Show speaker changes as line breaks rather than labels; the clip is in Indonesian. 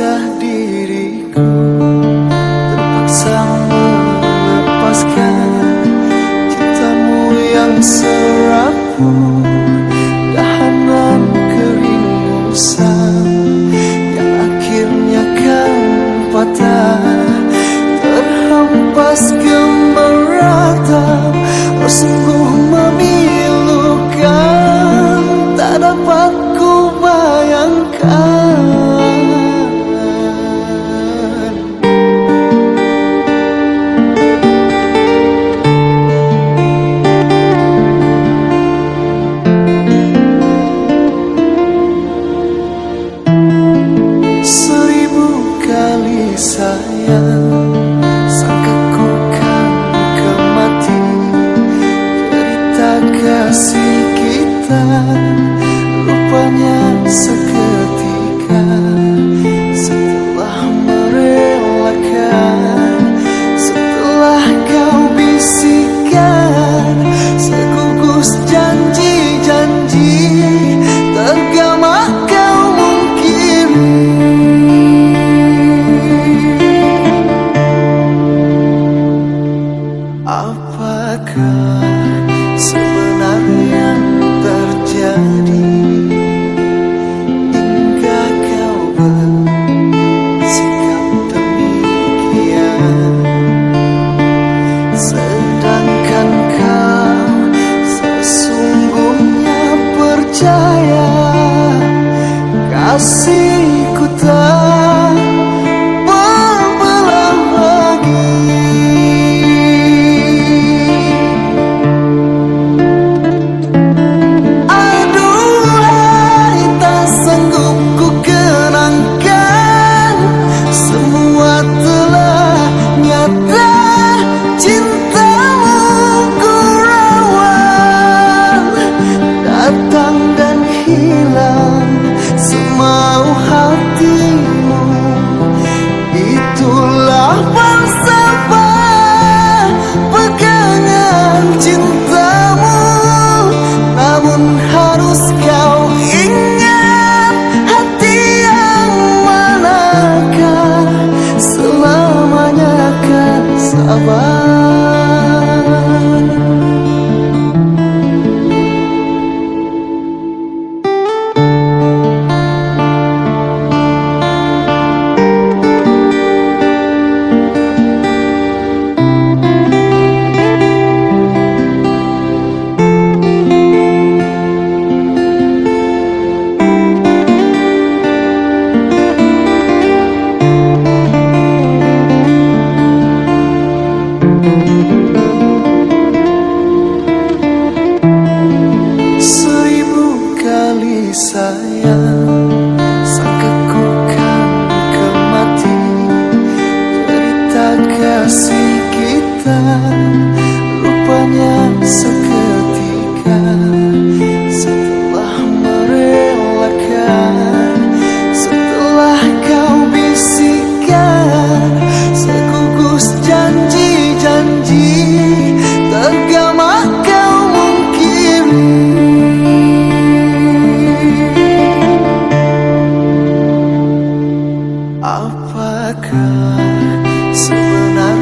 Haruskah diriku terpaksa melepaskan cintamu yang serapuh, dahanan kerindusan yang akhirnya kan patah, terhempas ke meratap, sungguh memilukan, tak dapat ku bayangkan. Seribu kali sayang, sangka ku kan kemati, cerita kasih kita rupanya seketika setelah merelakan, setelah kau bisikan segugus janji-janji, tergama kau mungkiri. Apakah sebenarnya terjadi hingga kau bersikap demikian, sedangkan kau sesungguhnya percaya kasihku tak berbelah lagi. Semau hatimu, itulah falsafah pegangan cintamu. Namun harus kau ingat, hati yang manakah selamanya akan sabar. Seribu kali sayang, sangka ku kan kemati, cerita kasih kita rupanya seketika setelah merelakan, setelah kau bisikan segugus janji-janji, tergama kau mungkiri. Apakah sebenarnya